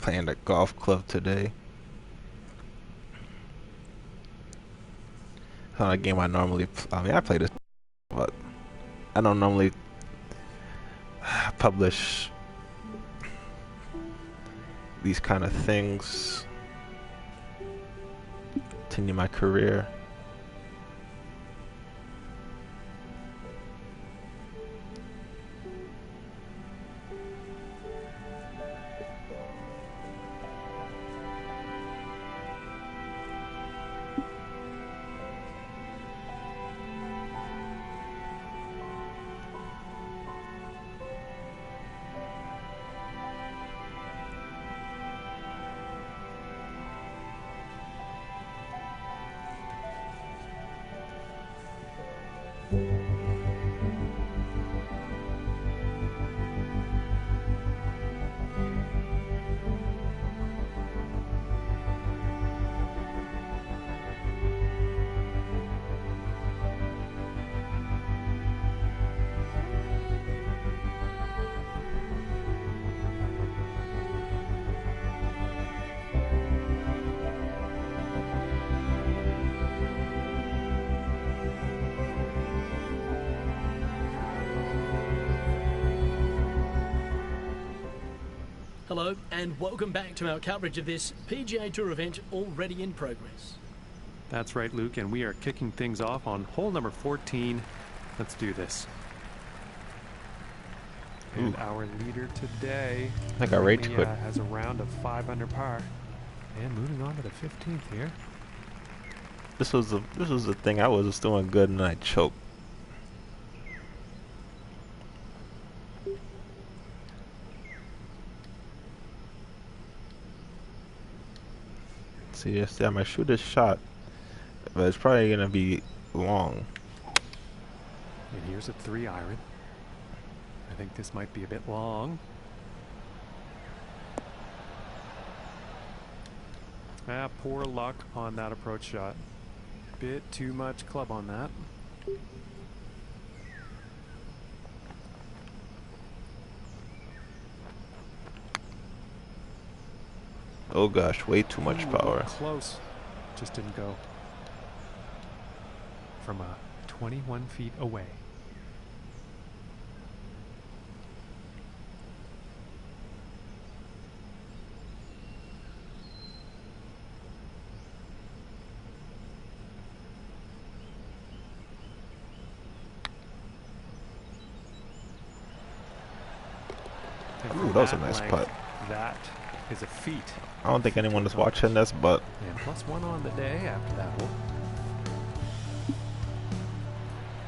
playing the golf club today. It's not a game I normally. I mean, I play this, but I don't normally publish these kind of things. Continue my career. Hello and welcome back to our coverage of this PGA Tour event already in progress. That's right, Luke, and we are kicking things off on hole number 14. Let's do this. And our leader today I got rage quit. has a round of 5 under par. And moving on to the 15th here. This was the thing. I was just doing good and I choked. See, yes, I'm gonna shoot this shot, but it's probably gonna be long. And here's a 3-iron. I think this might be a bit long. Poor luck on that approach shot. Bit too much club on that. Oh gosh, way too much power. Close. Just didn't go. From 21 feet away. Ooh, that was a nice putt. That is a feat. I don't think anyone is watching this, but And +1 on the day after that hole.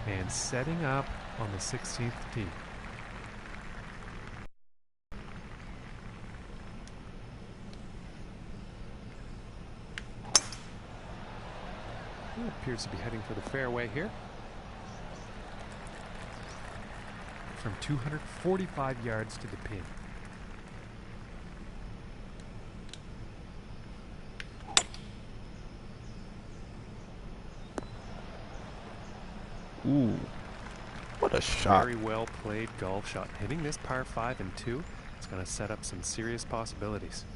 And setting up on the 16th tee. He appears to be heading for the fairway here. From 245 yards to the pin. ooh, what a shot! Very well played golf shot. Hitting this par 5 and 2, it's going to set up some serious possibilities.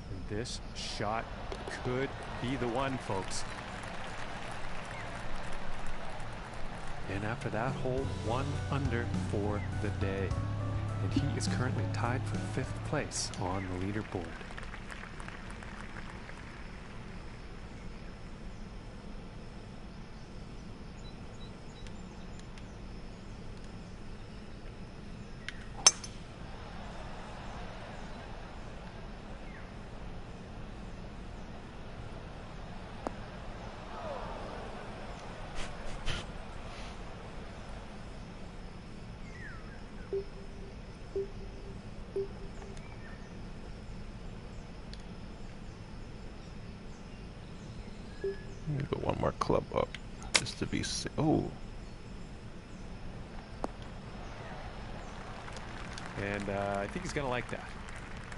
And this shot could be the one, folks. And after that hole, 1 under for the day. And he is currently tied for 5th place on the leaderboard. Go one more club up, just to be safe. Oh, And I think he's going to like that.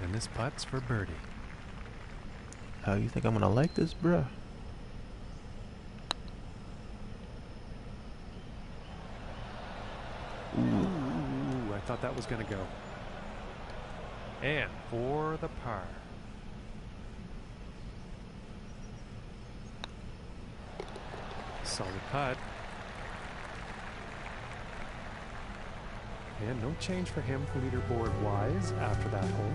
And this putt's for birdie. how you think I'm gonna like this, bruh? Ooh, I thought that was going to go. And for the par. Solid putt. And no change for him leaderboard-wise after that hole.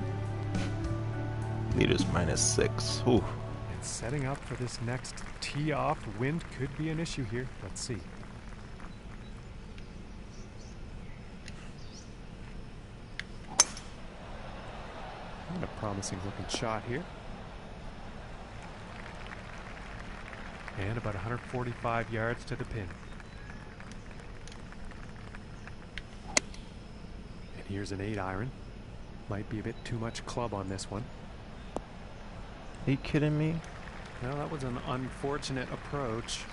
Leaders -6. Ooh. And setting up for this next tee off. Wind could be an issue here. Let's see. And a promising looking shot here. And about 145 yards to the pin. And here's an 8-iron. Might be a bit too much club on this one. Are you kidding me? Well, that was an unfortunate approach.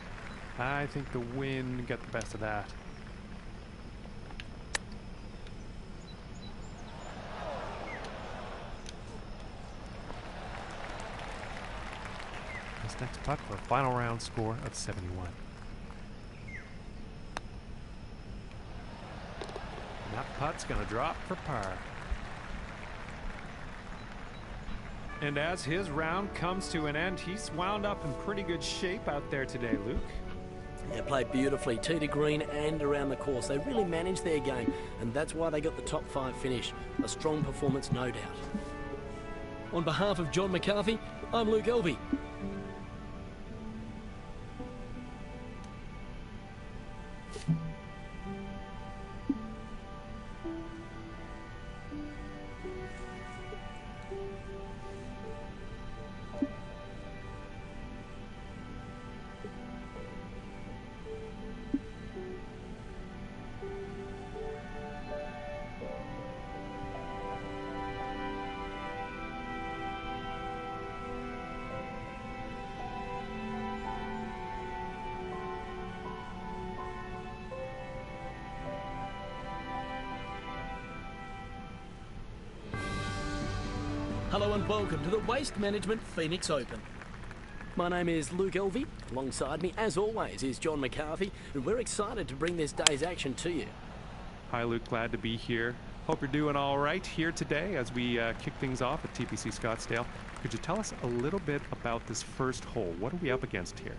I think the wind got the best of that. This next putt for a final round score of 71. And that putt's going to drop for par. And as his round comes to an end, he's wound up in pretty good shape out there today, Luke. They played beautifully, tee to green and around the course. They really managed their game, and that's why they got the top 5 finish. A strong performance, no doubt. On behalf of John McCarthy, I'm Luke Elvey. Hello and welcome to the Waste Management Phoenix Open. My name is Luke Elvey. Alongside me, as always, is John McCarthy, and we're excited to bring this day's action to you. Hi, Luke. Glad to be here. Hope you're doing all right here today as we kick things off at TPC Scottsdale. Could you tell us a little bit about this first hole? What are we up against here?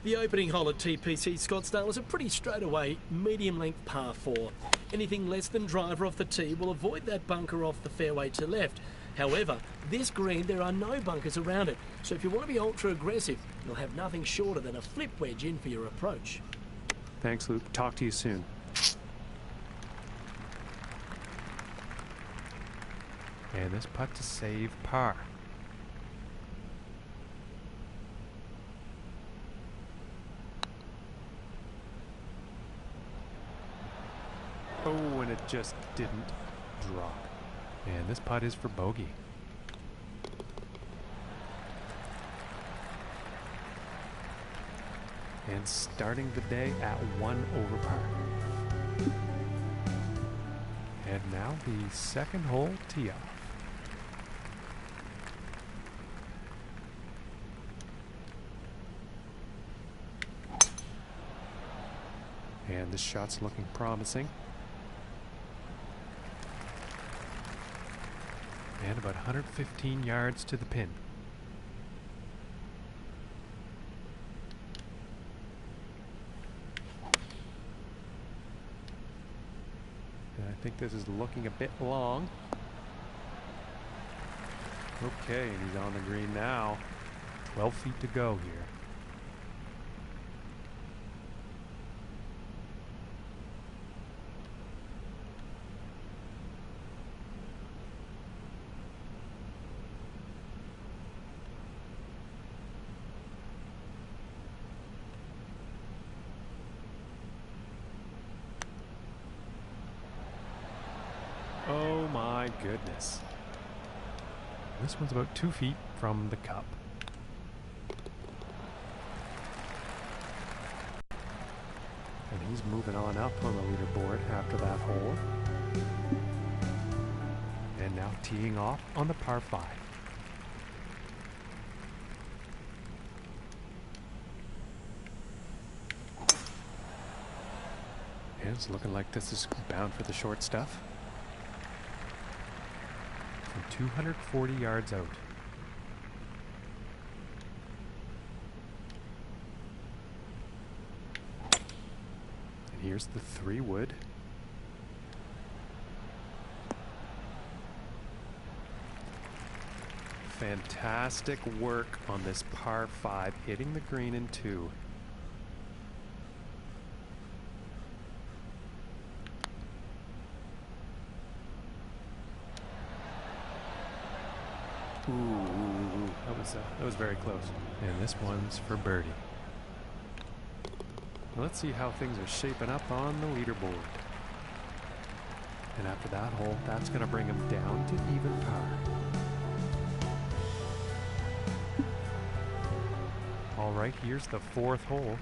The opening hole at TPC Scottsdale is a pretty straightaway, medium-length par 4. Anything less than driver off the tee will avoid that bunker off the fairway to left. However, this green, there are no bunkers around it, so if you want to be ultra-aggressive, you'll have nothing shorter than a flip wedge in for your approach. Thanks, Luke. Talk to you soon. And this putt to save par. Oh, and it just didn't drop. And this putt is for bogey. And starting the day at 1 over par. And now the second hole tee off. And this shot's looking promising. And about 115 yards to the pin. And I think this is looking a bit long. Okay, and he's on the green now. 12 feet to go here. Oh my goodness. This one's about 2 feet from the cup. And he's moving on up on the leaderboard after that hole. And now teeing off on the par 5. And it's looking like this is bound for the short stuff. From 240 yards out. And here's the 3 wood. Fantastic work on this par 5, hitting the green in 2. Ooh, that was very close. And this one's for birdie. Let's see how things are shaping up on the leaderboard. And after that hole, that's going to bring him down to even par. All right, here's the 4th hole.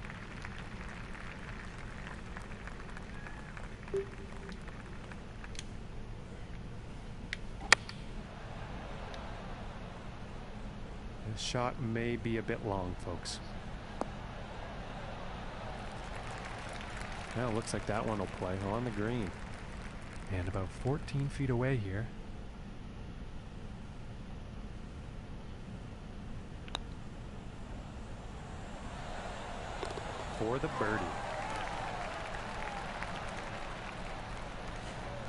This shot may be a bit long, folks. Well, looks like that one will play on the green. And about 14 feet away here. For the birdie.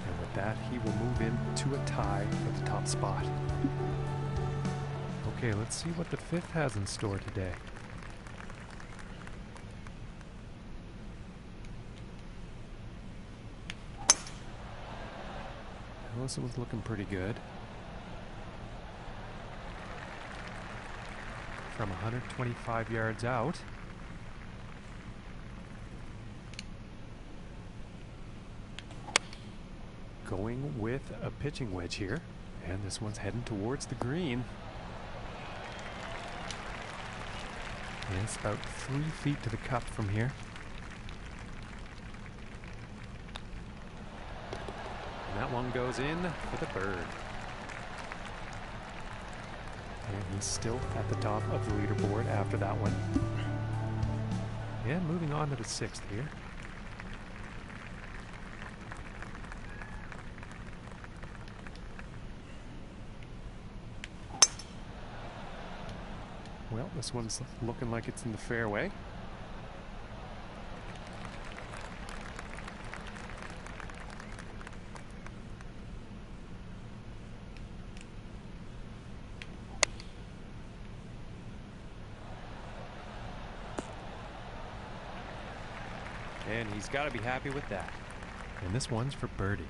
And with that, he will move into a tie for the top spot. Okay, let's see what the 5th has in store today. Well, this one's looking pretty good. From 125 yards out. Going with a pitching wedge here. And this one's heading towards the green. And it's about 3 feet to the cup from here. And that one goes in for the bird. And he's still at the top of the leaderboard after that one. And moving on to the 6th here. Well, this one's looking like it's in the fairway. And he's got to be happy with that. And this one's for birdie.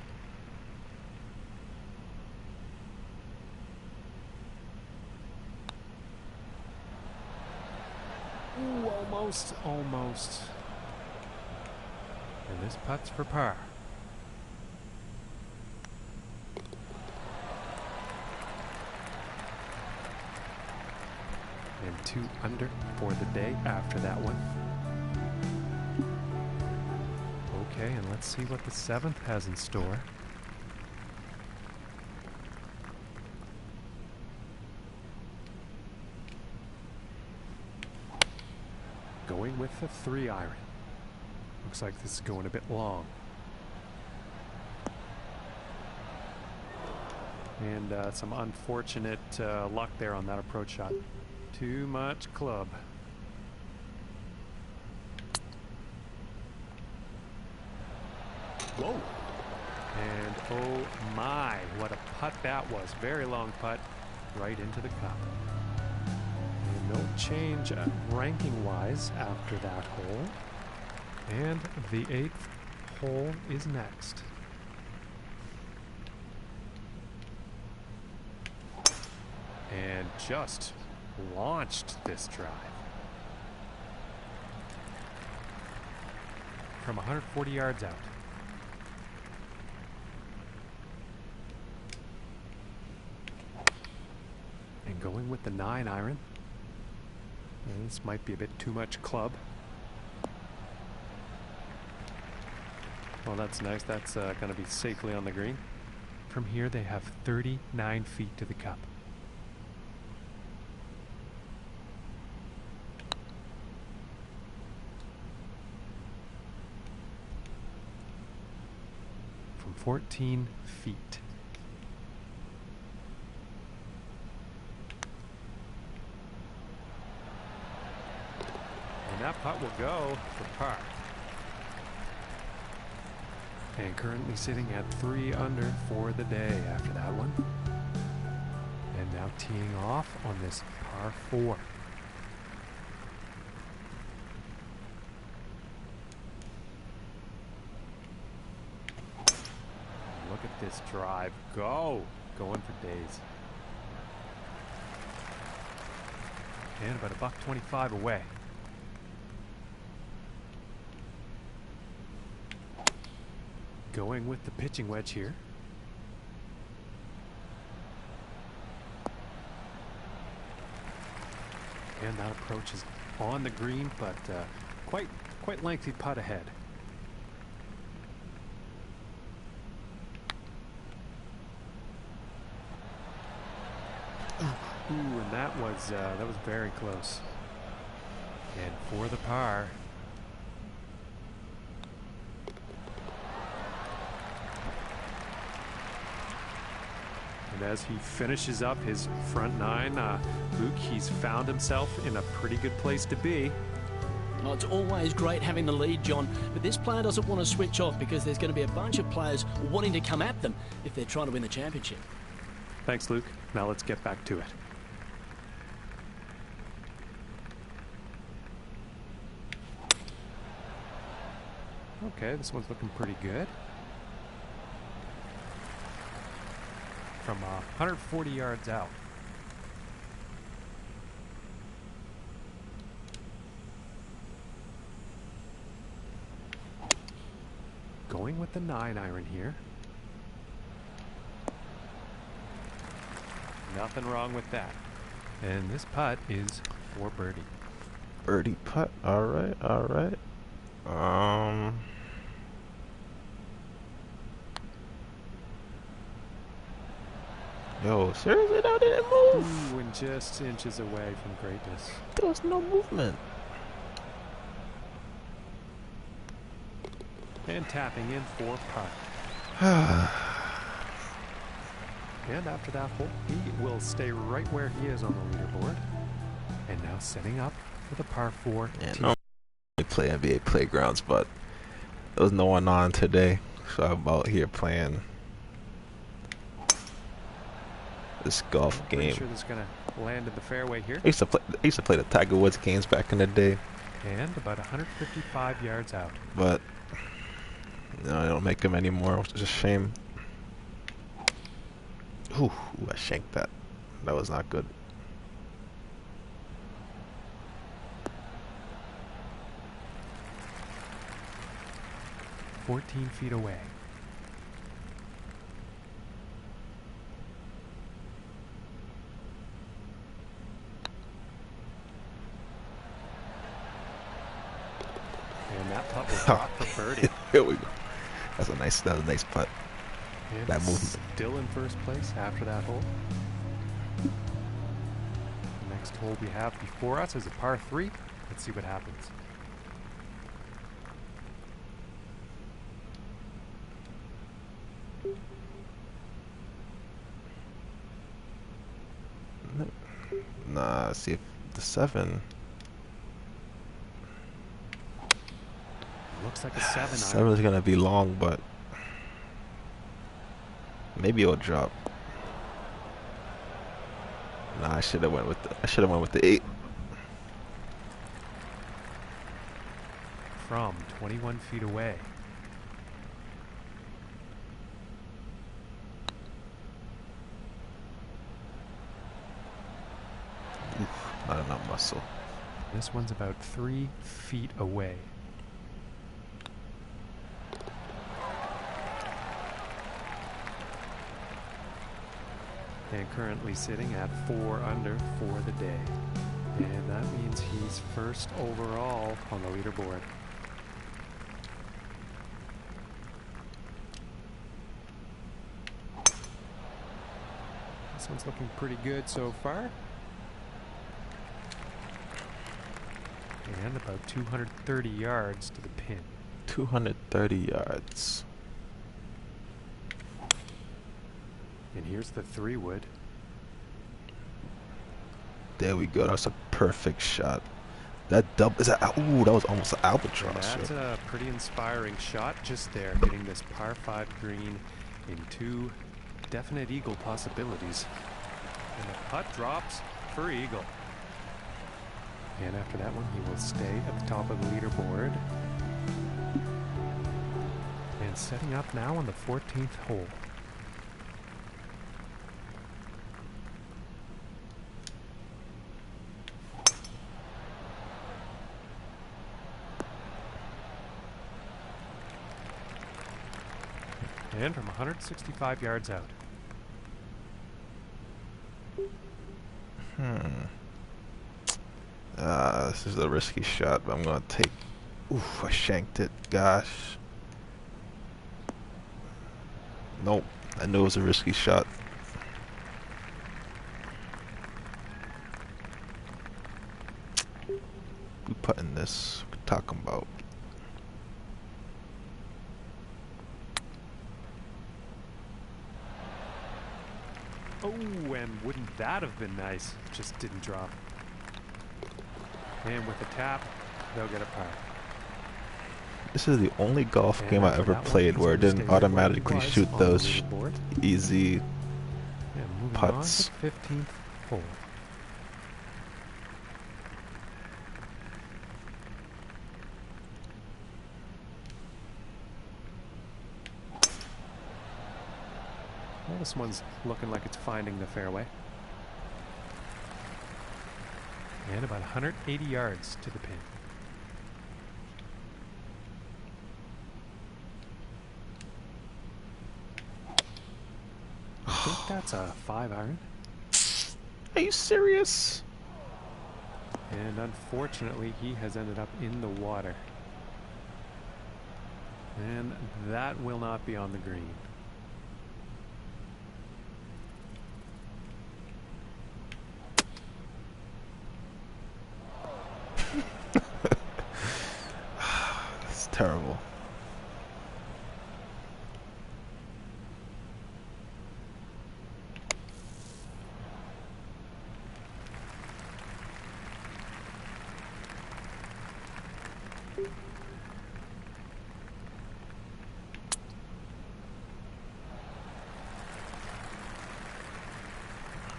Ooh, almost. And this putt's for par. And 2 under for the day after that one. Okay, and let's see what the 7th has in store. Going with the 3 iron. Looks like this is going a bit long. And some unfortunate luck there on that approach shot. Too much club. Whoa! And oh my, what a putt that was. Very long putt right into the cup. And no change ranking-wise after that hole. And the 8th hole is next. And just launched this drive. From 140 yards out. And going with the 9 iron. And this might be a bit too much club. Well, that's nice. That's going to be safely on the green. From here, they have 39 feet to the cup. 14 feet. And that putt will go for par. And currently sitting at 3 under for the day after that one. And now teeing off on this par 4. Look at this drive go. Going for days. And about $125 away. Going with the pitching wedge here. And that approach is on the green, but quite lengthy putt ahead. Ooh, and that was very close. And for the par. And as he finishes up his front 9, Luke, he's found himself in a pretty good place to be. Well, it's always great having the lead, John, but this player doesn't want to switch off because there's going to be a bunch of players wanting to come at them if they're trying to win the championship. Thanks, Luke. Now let's get back to it. Okay, this one's looking pretty good. From 140 yards out. Going with the 9-iron here. Nothing wrong with that. And this putt is for birdie. Birdie putt. All right, all right. Yo, seriously, that didn't move. Ooh, and just inches away from greatness. There was no movement. And tapping in for putt. And after that hole, he will stay right where he is on the leaderboard. And now setting up for the par 4. Yeah, normally play NBA playgrounds, but there was no one on today, so I'm out here playing this golf game. Pretty sure this is gonna land in the fairway here. I used to play the Tiger Woods games back in the day. And about 155 yards out. But no, I don't make them anymore, which is a shame. Ooh, I shanked that. That was not good. "14 feet away. And that putt will drop for birdie. Here we go. That was a nice putt. And That movement. still in first place after that hole. The next hole we have before us is a par 3. Let's see what happens. Nah, see if the 7. Looks like a 7-iron. 7 is gonna be long, but maybe it'll drop. Nah, I should have went with the 8. From 21 feet away. Oof, not enough muscle. This one's about 3 feet away. And currently sitting at 4 under for the day. And that means he's first overall on the leaderboard. This one's looking pretty good so far. And about 230 yards to the pin. 230 yards. And here's the 3-wood. There we go. That's a perfect shot. That double is that. Ooh, that was almost an albatross. That's a pretty inspiring shot just there, hitting this par 5 green in 2 definite eagle possibilities. And the putt drops for eagle. And after that one, he will stay at the top of the leaderboard. And setting up now on the 14th hole. And from 165 yards out. This is a risky shot, but I'm gonna take. Oof, I shanked it. Gosh. Nope. I knew it was a risky shot. We putting this. We're talking about. Oh, and wouldn't that have been nice? Just didn't drop. And with a tap, they'll get a par. This is the only golf And game I after ever that one, played he's where it gonna didn't stay automatically wide shoot on the those leaderboard. easy And moving putts. on to 15th hole. Well, this one's looking like it's finding the fairway. And about 180 yards to the pin. I think that's a 5-iron. Are you serious? And unfortunately, he has ended up in the water. And that will not be on the green. It's terrible.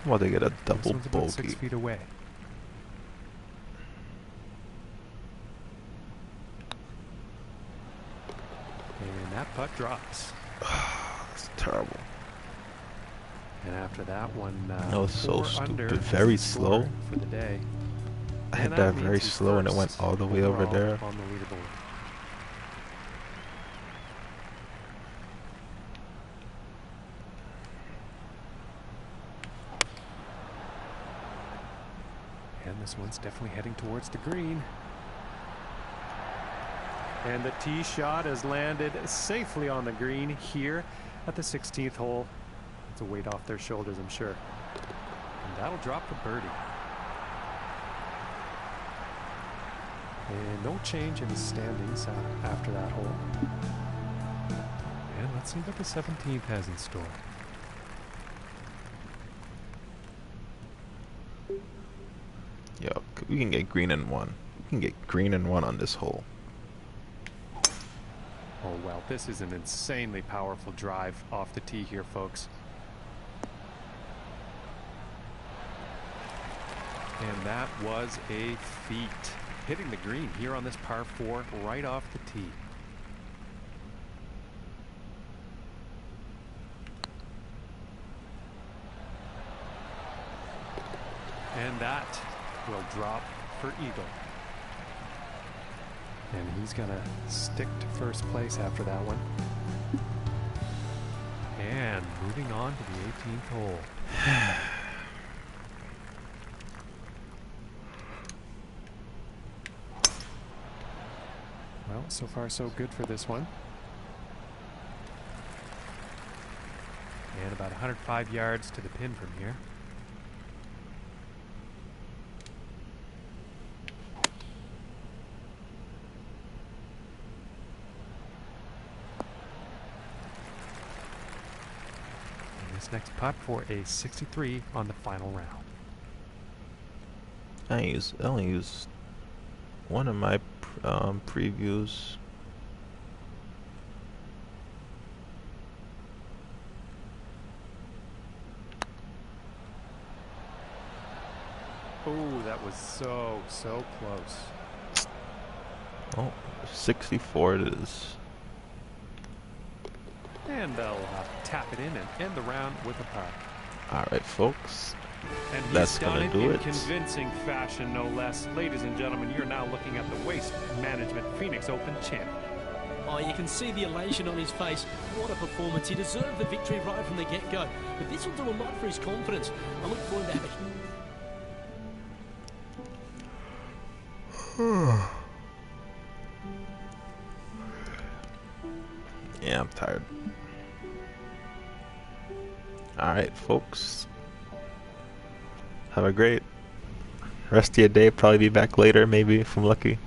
Well, they get a double This one's about 6 bogey. feet away. And that putt drops. It's terrible. And after that one, No, it's so 4 under stupid. is Very the score slow. for the day. I hit And that means very he's slow and it went first all the way over overall there. on the leaderboard. And this one's definitely heading towards the green. And the tee shot has landed safely on the green here at the 16th hole. It's a weight off their shoulders, I'm sure. And that'll drop the birdie. And no change in the standings after that hole. And let's see what the 17th has in store. Yo, we can get green in one. We can get green in one on this hole. Oh, well, this is an insanely powerful drive off the tee here, folks. And that was a feat. Hitting the green here on this par 4 right off the tee. And that will drop for eagle. And he's gonna stick to first place after that one. And moving on to the 18th hole. Well, so far so good for this one. And about 105 yards to the pin from here. Scott's next putt for a 63 on the final round. I only used one of my previews. Oh, that was so close. Oh, 64 it is. And they'll tap it in and end the round with a putt. Alright, folks. And he's That's done gonna it do in it. convincing fashion, no less. Ladies and gentlemen, you're now looking at the Waste Management Phoenix Open champ. Oh, you can see the elation on his face. What a performance. He deserved the victory right from the get-go. But this will do a lot for his confidence. I look forward to having... Yeah, I'm tired. Alright, folks. Have a great rest of your day. Probably be back later, maybe, if I'm lucky.